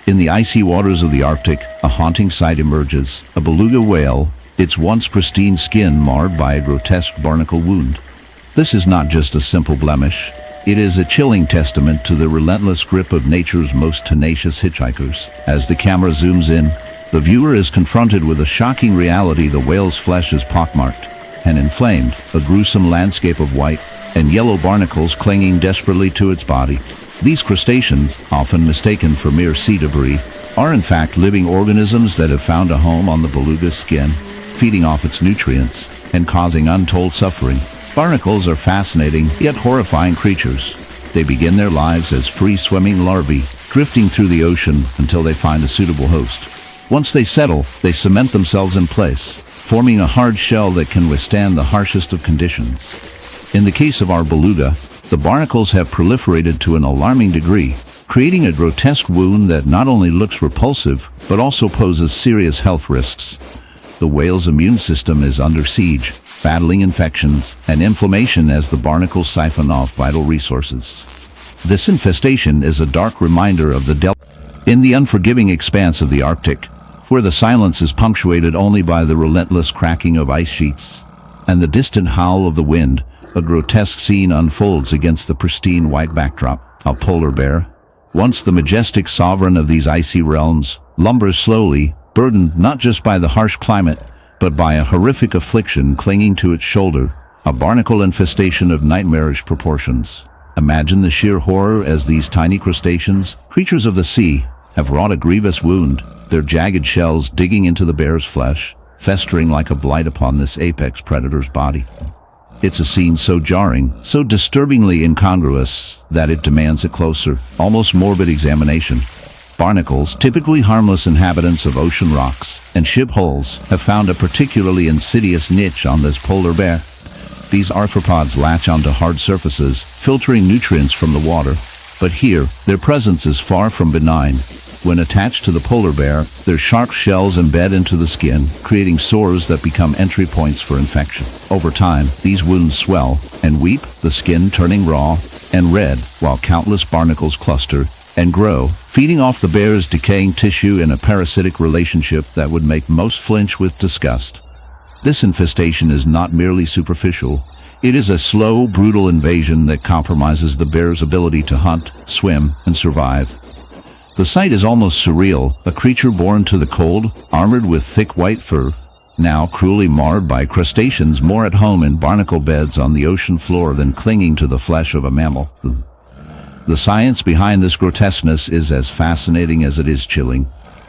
In the icy waters of the Arctic, a haunting sight emerges: a beluga whale, its once pristine skin marred by a grotesque barnacle wound. This is not just a simple blemish. It is a chilling testament to the relentless grip of nature's most tenacious hitchhikers. As the camera zooms in, the viewer is confronted with a shocking reality: the whale's flesh is pockmarked and inflamed, a gruesome landscape of white and yellow barnacles clinging desperately to its body. These crustaceans, often mistaken for mere sea debris, are in fact living organisms that have found a home on the beluga's skin, feeding off its nutrients and causing untold suffering. Barnacles are fascinating yet horrifying creatures. They begin their lives as free-swimming larvae, drifting through the ocean until they find a suitable host. Once they settle, they cement themselves in place, forming a hard shell that can withstand the harshest of conditions. In the case of our beluga, the barnacles have proliferated to an alarming degree, creating a grotesque wound that not only looks repulsive, but also poses serious health risks. The whale's immune system is under siege, battling infections and inflammation as the barnacles siphon off vital resources. This infestation is a dark reminder of the in the unforgiving expanse of the Arctic, where the silence is punctuated only by the relentless cracking of ice sheets and the distant howl of the wind. A grotesque scene unfolds against the pristine white backdrop. A polar bear, once the majestic sovereign of these icy realms, lumbers slowly, burdened not just by the harsh climate, but by a horrific affliction clinging to its shoulder, a barnacle infestation of nightmarish proportions. Imagine the sheer horror as these tiny crustaceans, creatures of the sea, have wrought a grievous wound, their jagged shells digging into the bear's flesh, festering like a blight upon this apex predator's body. It's a scene so jarring, so disturbingly incongruous, that it demands a closer, almost morbid examination. Barnacles, typically harmless inhabitants of ocean rocks and ship hulls, have found a particularly insidious niche on this polar bear. These arthropods latch onto hard surfaces, filtering nutrients from the water. But here, their presence is far from benign. When attached to the polar bear, their sharp shells embed into the skin, creating sores that become entry points for infection. Over time, these wounds swell and weep, the skin turning raw and red, while countless barnacles cluster and grow, feeding off the bear's decaying tissue in a parasitic relationship that would make most flinch with disgust. This infestation is not merely superficial. It is a slow, brutal invasion that compromises the bear's ability to hunt, swim, and survive. The sight is almost surreal: a creature born to the cold, armored with thick white fur, now cruelly marred by crustaceans more at home in barnacle beds on the ocean floor than clinging to the flesh of a mammal. The science behind this grotesqueness is as fascinating as it is chilling.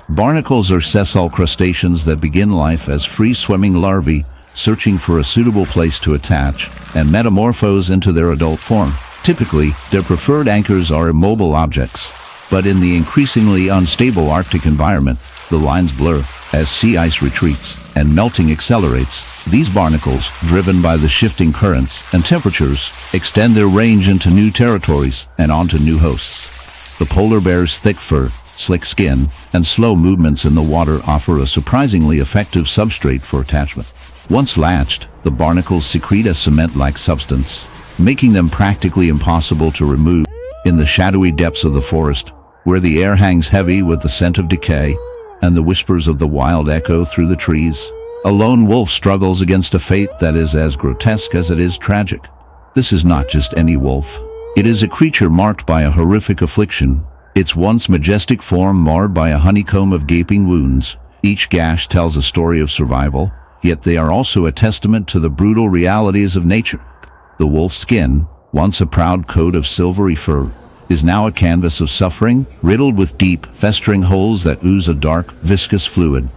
Barnacles are sessile crustaceans that begin life as free-swimming larvae, searching for a suitable place to attach, and metamorphose into their adult form. Typically, their preferred anchors are immobile objects. But in the increasingly unstable Arctic environment, the lines blur. As sea ice retreats and melting accelerates, these barnacles, driven by the shifting currents and temperatures, extend their range into new territories and onto new hosts. The polar bear's thick fur, slick skin, and slow movements in the water offer a surprisingly effective substrate for attachment. Once latched, the barnacles secrete a cement-like substance, making them practically impossible to remove. In the shadowy depths of the forest, where the air hangs heavy with the scent of decay and the whispers of the wild echo through the trees, a lone wolf struggles against a fate that is as grotesque as it is tragic. This is not just any wolf. It is a creature marked by a horrific affliction, its once majestic form marred by a honeycomb of gaping wounds. Each gash tells a story of survival, yet they are also a testament to the brutal realities of nature. The wolf's skin, once a proud coat of silvery fur, is now a canvas of suffering, riddled with deep, festering holes that ooze a dark, viscous fluid.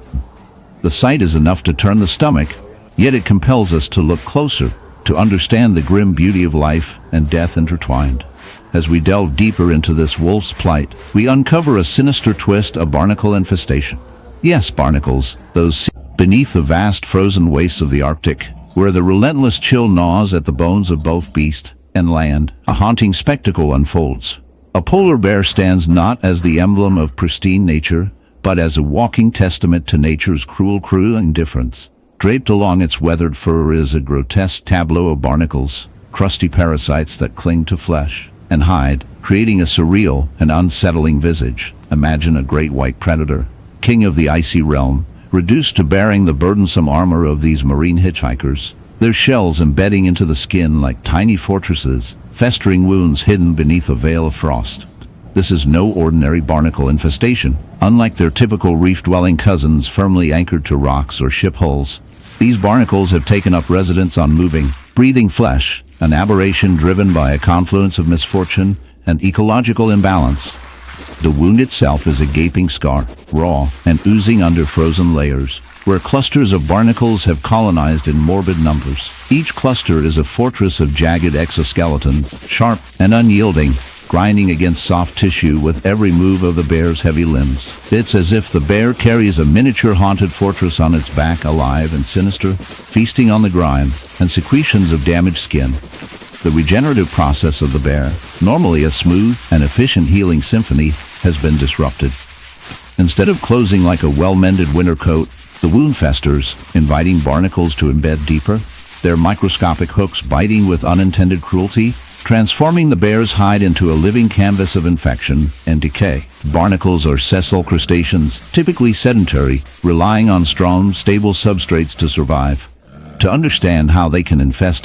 The sight is enough to turn the stomach, yet it compels us to look closer, to understand the grim beauty of life and death intertwined. As we delve deeper into this wolf's plight, we uncover a sinister twist: a barnacle infestation. Yes, barnacles, those beneath the vast frozen wastes of the Arctic, where the relentless chill gnaws at the bones of both beast and land, a haunting spectacle unfolds. A polar bear stands not as the emblem of pristine nature, but as a walking testament to nature's cruel indifference. Draped along its weathered fur is a grotesque tableau of barnacles, crusty parasites that cling to flesh and hide, creating a surreal and unsettling visage. Imagine a great white predator, king of the icy realm, reduced to bearing the burdensome armor of these marine hitchhikers, their shells embedding into the skin like tiny fortresses, festering wounds hidden beneath a veil of frost. This is no ordinary barnacle infestation. Unlike their typical reef-dwelling cousins firmly anchored to rocks or ship hulls, these barnacles have taken up residence on moving, breathing flesh, an aberration driven by a confluence of misfortune and ecological imbalance. The wound itself is a gaping scar, raw and oozing under frozen layers, where clusters of barnacles have colonized in morbid numbers. Each cluster is a fortress of jagged exoskeletons, sharp and unyielding, grinding against soft tissue with every move of the bear's heavy limbs. It's as if the bear carries a miniature haunted fortress on its back, alive and sinister, feasting on the grime and secretions of damaged skin. The regenerative process of the bear, normally a smooth and efficient healing symphony, has been disrupted. Instead of closing like a well-mended winter coat, the wound festers, inviting barnacles to embed deeper, their microscopic hooks biting with unintended cruelty, transforming the bear's hide into a living canvas of infection and decay. Barnacles are sessile crustaceans, typically sedentary, relying on strong, stable substrates to survive. To understand how they can infest a